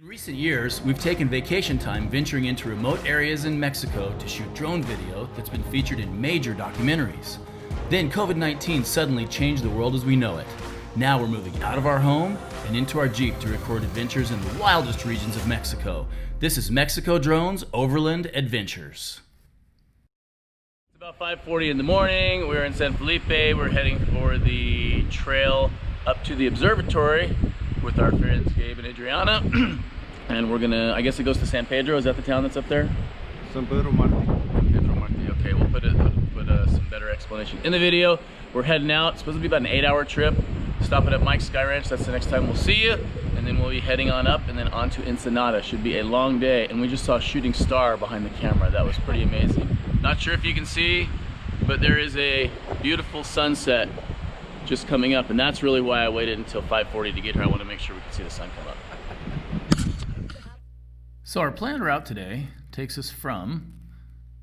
recent years, we've taken vacation time venturing into remote areas in Mexico to shoot drone video that's been featured in major documentaries. Then COVID-19 suddenly changed the world as we know it. Now we're moving out of our home and into our Jeep to record adventures in the wildest regions of Mexico. This is Mexico Drones Overland Adventures. It's about 5:40 in the morning. We're in San Felipe. We're heading for the trail up to the observatory with our friends Gabe and Adriana. And we're gonna, I guess it goes to San Pedro. Is that the town that's up there? San Pedro Marti. Pedro Marti. Okay, we'll put some better explanation in the video. We're heading out. It's supposed to be about an 8-hour trip. Stopping at Mike's Sky Ranch. That's the next time we'll see you. And then we'll be heading on up and then on to Ensenada. Should be a long day. And we just saw a shooting star behind the camera. That was pretty amazing. Not sure if you can see, but there is a beautiful sunset just coming up. And that's really why I waited until 5:40 to get here. I want to make sure we can see the sun come up. So our planned route today takes us from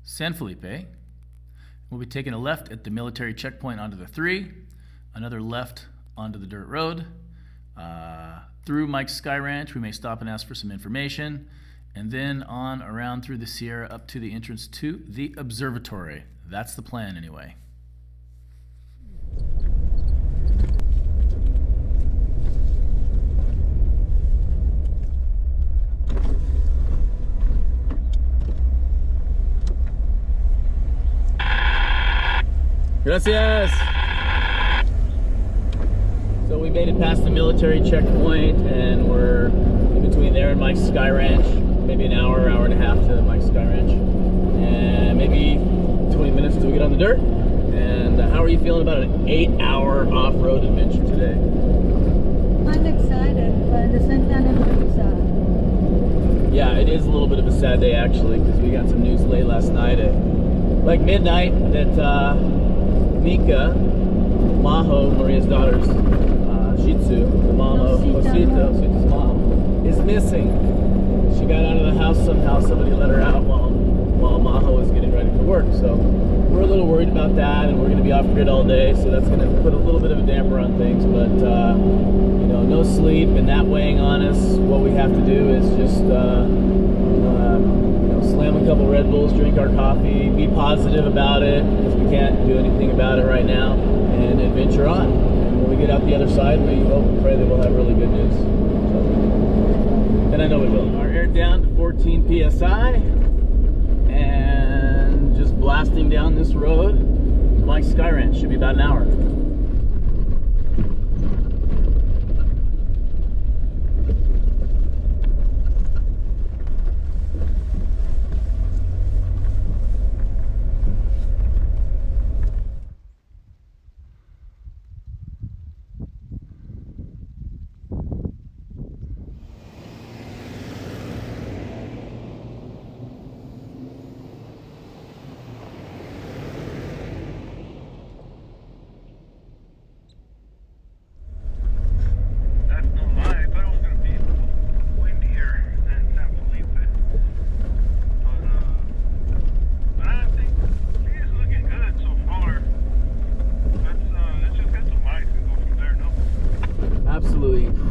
San Felipe. We'll be taking a left at the military checkpoint onto the 3, another left onto the dirt road, through Mike's Sky Ranch. We may stop and ask for some information, and then on around through the Sierra up to the entrance to the observatory. That's the plan anyway. Gracias. So we made it past the military checkpoint and we're in between there and Mike's Sky Ranch. Maybe an hour, hour and a half to Mike's Sky Ranch. And maybe 20 minutes until we get on the dirt. And how are you feeling about an 8-hour off-road adventure today? I'm excited, but at the same time I'm really sad. Yeah, it is a little bit of a sad day actually, because we got some news late last night at like midnight that Mika, Maho, Maria's daughter's Shih Tzu, the mom of Josita's mom, is missing. She got out of the house somehow. Somebody let her out while Maho was getting ready for work. So we're a little worried about that, and we're going to be off grid all day. So that's going to put a little bit of a damper on things. But you know, no sleep and that weighing on us. What we have to do is just slam a couple Red Bulls, drink our coffee, be positive about it, because we can't do anything about it right now, and adventure on. And when we get out the other side, we hope and pray that we'll have really good news. So, and I know we will. Our air down to 14 PSI, and just blasting down this road to Mike's Sky Ranch. Should be about an hour.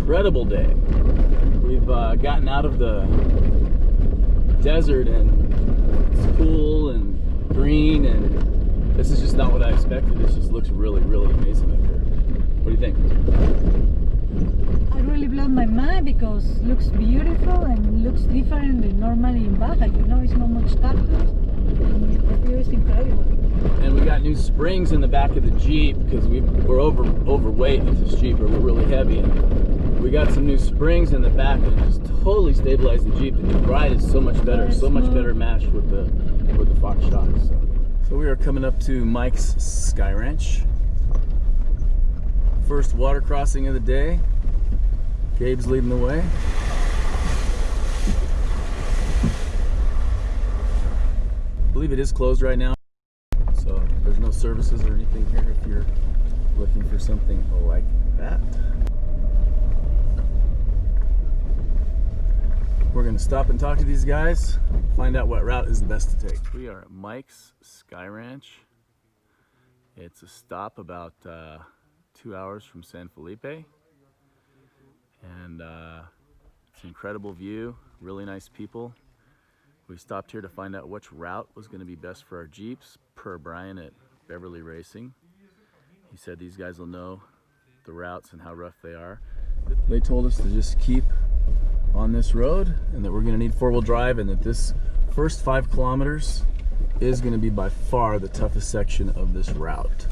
Incredible day. We've gotten out of the desert and it's cool and green, and this is just not what I expected. This just looks really, really amazing up here. What do you think? I really blown my mind because it looks beautiful and looks different than normally in Baja. You know, it's not much cactus and the view is incredible. And we got new springs in the back of the Jeep because we're overweight with this Jeep, or we're really heavy. And we got some new springs in the back and just totally stabilized the Jeep. The ride is so much better, so much better matched with the Fox shocks. So we are coming up to Mike's Sky Ranch. First water crossing of the day. Gabe's leading the way. I believe it is closed right now. So there's no services or anything here if you're looking for something like that. We're going to stop and talk to these guys, find out what route is the best to take. We are at Mike's Sky Ranch. It's a stop about 2 hours from San Felipe. And It's an incredible view, really nice people. We stopped here to find out which route was going to be best for our Jeeps, per Brian at Beverly Racing. He said these guys will know the routes and how rough they are. They told us to just keep on this road and that we're going to need four-wheel drive, and that this first 5 kilometers is going to be by far the toughest section of this route.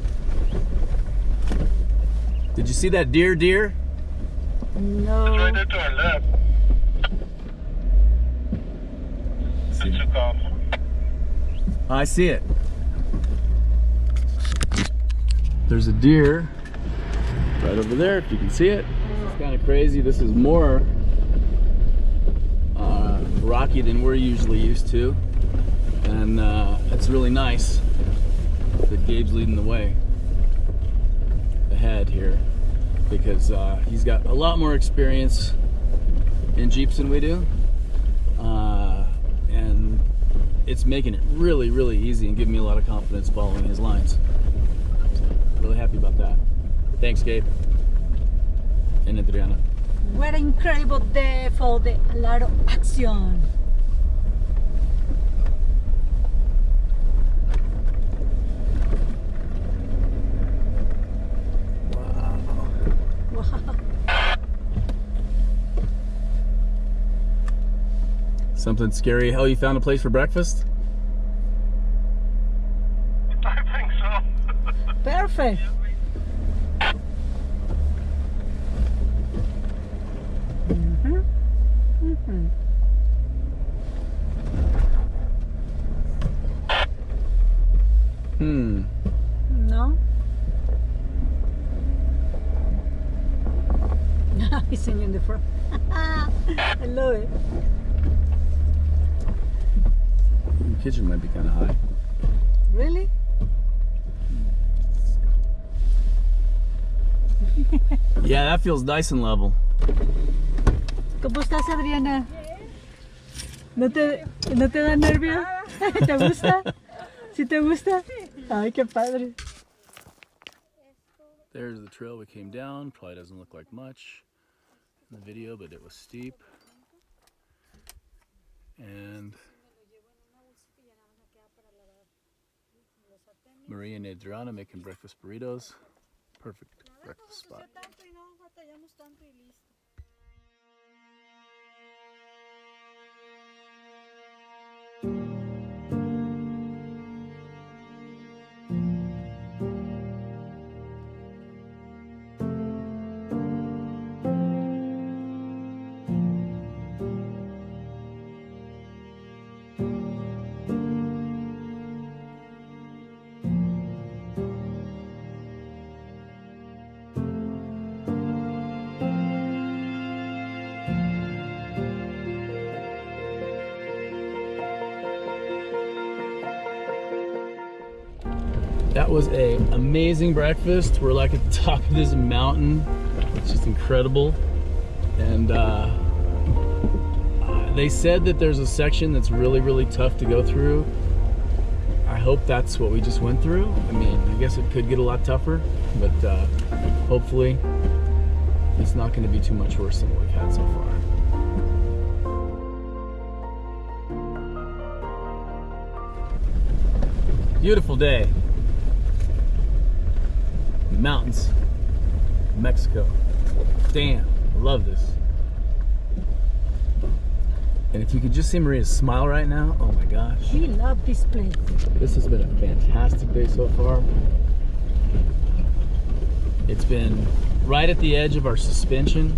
Did you see that deer? No. It's right there to our left. It took off. I see it. There's a deer right over there, if you can see it. It's kind of crazy. This is more rocky than we're usually used to, and it's really nice that Gabe's leading the way ahead here, because he's got a lot more experience in Jeeps than we do, and it's making it really, really easy and giving me a lot of confidence following his lines. Really happy about that. Thanks, Gabe and Adriana. What an incredible day for the Alaro action. Wow. Something scary. Hell, you found a place for breakfast? I think so. Perfect. No? He's singing in the front. I love it. The kitchen might be kind of high. Really? Yeah, that feels nice and level. ¿Cómo estás, Adriana? ¿No te da nervio? ¿Te gusta? ¿Sí te gusta? Ay, qué padre. There's the trail we came down. Probably doesn't look like much in the video, but it was steep. And Maria and Adriana making breakfast burritos. Perfect breakfast spot. That was an amazing breakfast. We're like at the top of this mountain. It's just incredible. And they said that there's a section that's really, really tough to go through. I hope that's what we just went through. I mean, I guess it could get a lot tougher, but hopefully it's not going to be too much worse than what we've had so far. Beautiful day. Mountains, Mexico. Damn, I love this. And if you could just see Maria's smile right now, oh my gosh. We love this place. This has been a fantastic day so far. It's been right at the edge of our suspension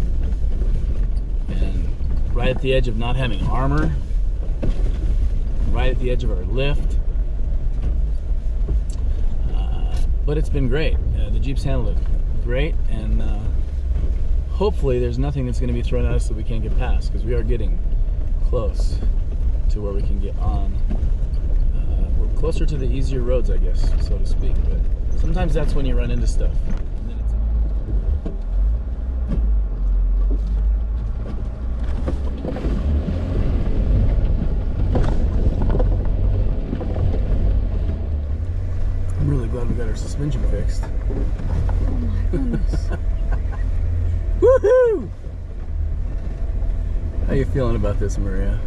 and right at the edge of not having armor, right at the edge of our lift. But it's been great. The Jeeps handled it great, and hopefully there's nothing that's going to be thrown at us that we can't get past, because we are getting close to where we can get on. We're closer to the easier roads, I guess, so to speak, but sometimes that's when you run into stuff. I'm really glad we got our suspension fixed. Oh my goodness. Woohoo! you feeling about this, Maria?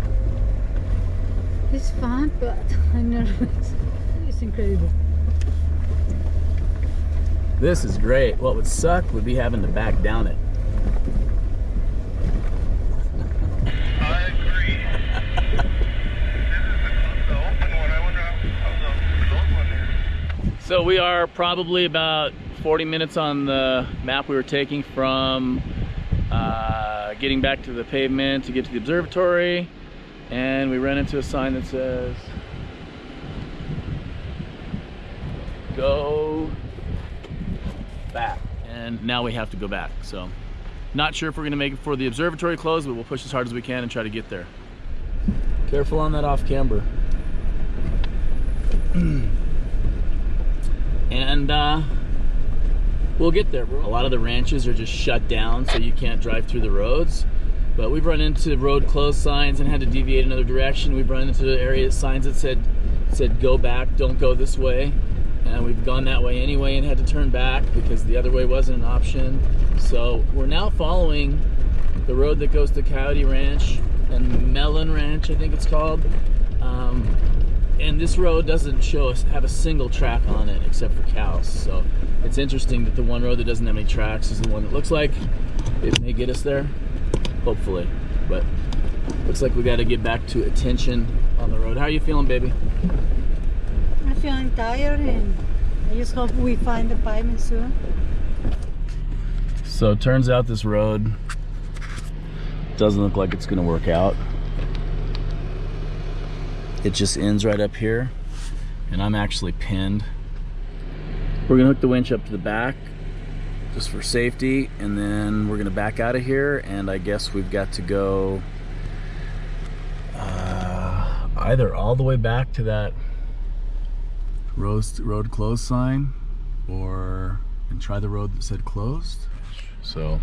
It's fun, but I'm nervous. It's incredible. This is great. What would suck would be having to back down it. I agree. This is the open one. I wonder how the closed one is. So we are probably about 40 minutes on the map we were taking from getting back to the pavement to get to the observatory, and we ran into a sign that says go back, and now we have to go back. So not sure if we're gonna make it for the observatory close, but we'll push as hard as we can and try to get there. Careful on that off camber. And we'll get there, bro. A lot of the ranches are just shut down, so you can't drive through the roads. But we've run into road closed signs and had to deviate another direction. We've run into area signs that said go back, don't go this way. And we've gone that way anyway and had to turn back because the other way wasn't an option. So we're now following the road that goes to Coyote Ranch and Melon Ranch, I think it's called. And this road doesn't have a single track on it except for cows. So it's interesting that the one road that doesn't have any tracks is the one that looks like it may get us there, hopefully. But looks like we got to get back to attention on the road. How are you feeling, baby? I'm feeling tired, and I just hope we find the pavement soon. So it turns out this road doesn't look like it's going to work out. It just ends right up here, and I'm actually pinned. We're gonna hook the winch up to the back just for safety, and then we're gonna back out of here, and I guess we've got to go either all the way back to that road closed sign, and try the road that said closed. So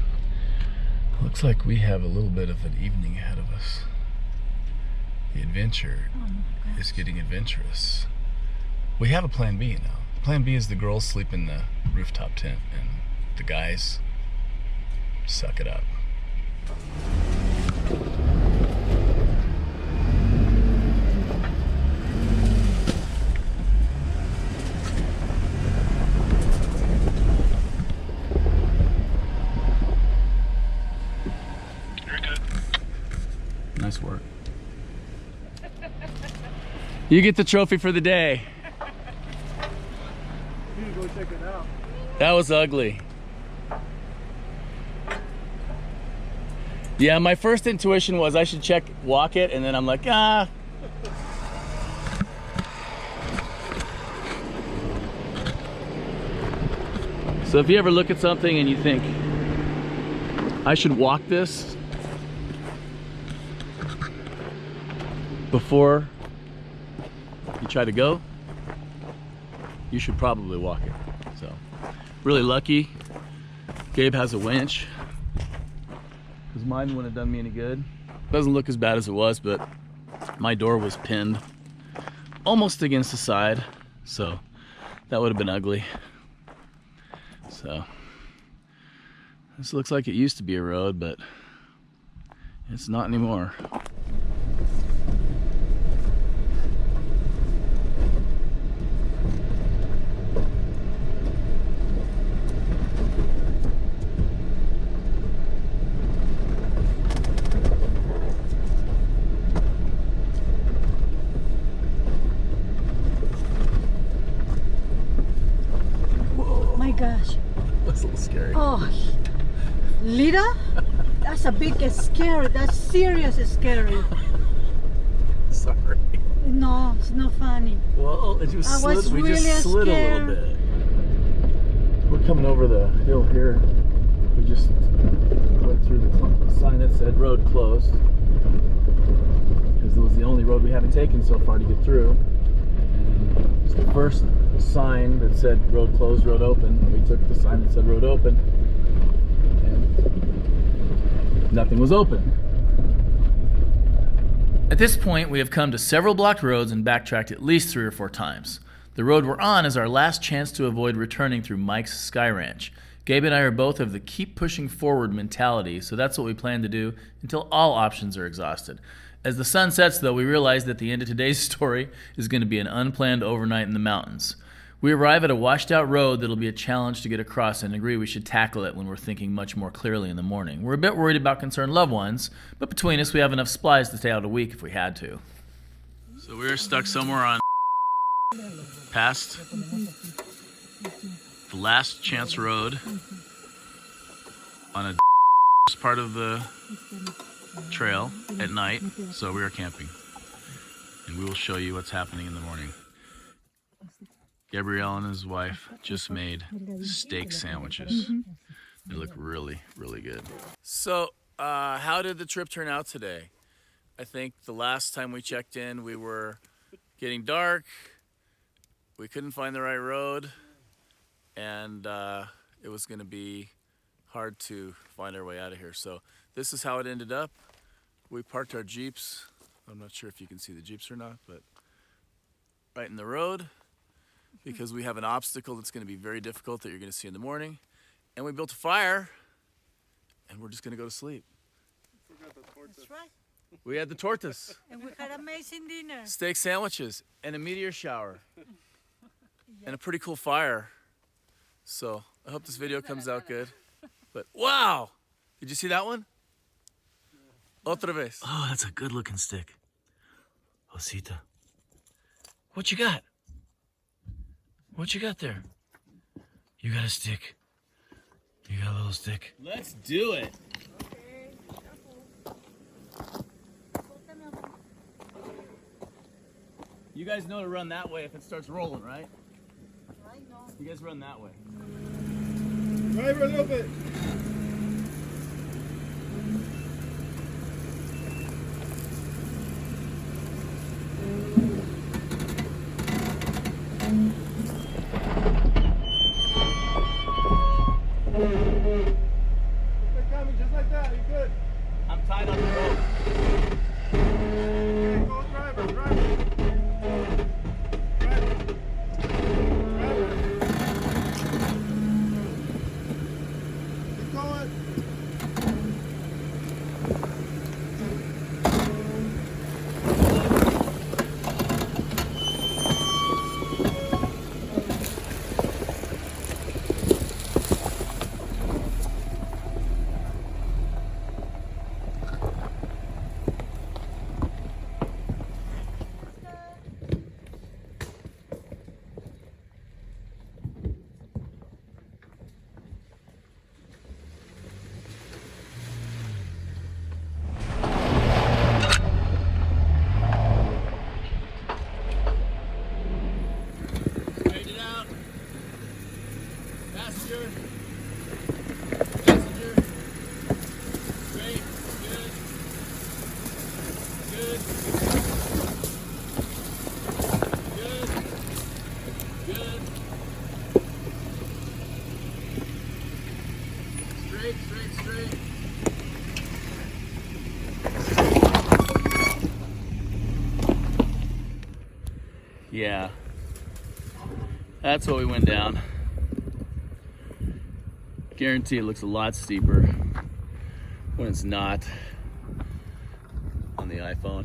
looks like we have a little bit of an evening ahead of us. The adventure is getting adventurous. We have a plan B now. Plan B is the girls sleep in the rooftop tent and the guys suck it up. You're good. Nice work. You get the trophy for the day. You need to go check it out. That was ugly. Yeah, my first intuition was I should walk it, and then I'm like, ah. So if you ever look at something and you think, I should walk this before you try to go, you should probably walk it. So really lucky Gabe has a winch, because mine wouldn't have done me any good. Doesn't look as bad as it was, but my door was pinned almost against the side, so that would have been ugly. So this looks like it used to be a road, but it's not anymore. Gosh. That's a little scary. Oh, Lita? That's a big scary. That's serious scary. Sorry. No, it's not funny. Well, it just I was we really just slid scared. a little bit. We're coming over the hill here. We just went through the sign that said road closed, because it was the only road we haven't taken so far to get through. And it's the first sign that said road closed, road open. We took the sign that said road open, and nothing was open. At this point, we have come to several blocked roads and backtracked at least 3 or 4 times. The road we're on is our last chance to avoid returning through Mike's Sky Ranch. Gabe and I are both of the keep pushing forward mentality, so that's what we plan to do until all options are exhausted. As the sun sets, though, we realize that the end of today's story is going to be an unplanned overnight in the mountains. We arrive at a washed out road that'll be a challenge to get across and agree we should tackle it when we're thinking much more clearly in the morning. We're a bit worried about concerned loved ones, but between us we have enough supplies to stay out a week if we had to. So we're stuck somewhere on past the last chance road on a part of the trail at night, so we are camping. And we will show you what's happening in the morning. Gabrielle and his wife just made steak sandwiches. They look really, really good. So, how did the trip turn out today? I think the last time we checked in, we were getting dark. We couldn't find the right road, and it was going to be hard to find our way out of here. So this is how it ended up. We parked our Jeeps. I'm not sure if you can see the Jeeps or not, but right in the road, because we have an obstacle that's going to be very difficult that you're going to see in the morning. And we built a fire, and we're just going to go to sleep. That's right. We had the tortas, And we had amazing dinner. steak sandwiches, and a meteor shower, and a pretty cool fire. So I hope this video comes out good. But wow! Did you see that one? Otra vez. Oh, that's a good looking stick. Osita. What you got? What you got there? You got a stick. You got a little stick. Let's do it. You guys know to run that way if it starts rolling, right? I know. You guys run that way. Drive a little bit. They're coming just like that. You're good. I'm tied on the rope. Okay, go driver, driver. Driver. Keep going. Straighten it out. Passenger. Passenger. Straight. Good. Good. Good. Good. Straight, straight, straight. Yeah. That's what we went down. Guarantee it looks a lot steeper when it's not on the iPhone.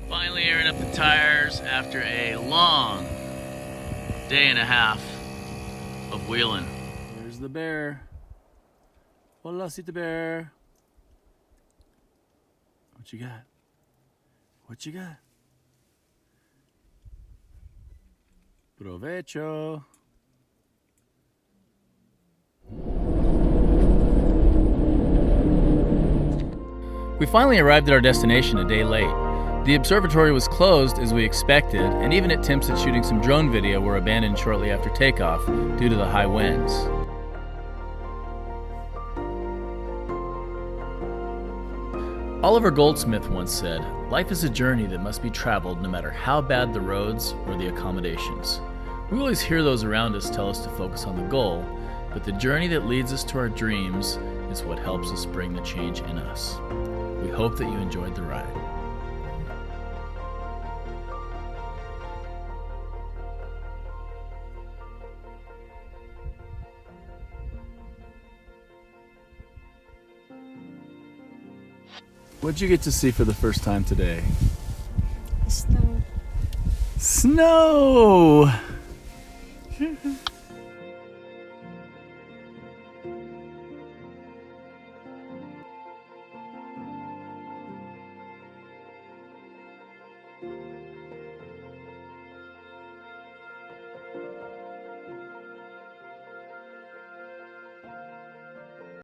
Finally airing up the tires after a long day and a half of wheeling. There's the bear. Hola, Sita Bear. What you got? What you got? Provecho. We finally arrived at our destination a day late. The observatory was closed as we expected, and even attempts at shooting some drone video were abandoned shortly after takeoff due to the high winds. Oliver Goldsmith once said, "Life is a journey that must be traveled no matter how bad the roads or the accommodations." We always hear those around us tell us to focus on the goal, but the journey that leads us to our dreams is what helps us bring the change in us. We hope that you enjoyed the ride. What'd you get to see for the first time today? Snow. Snow!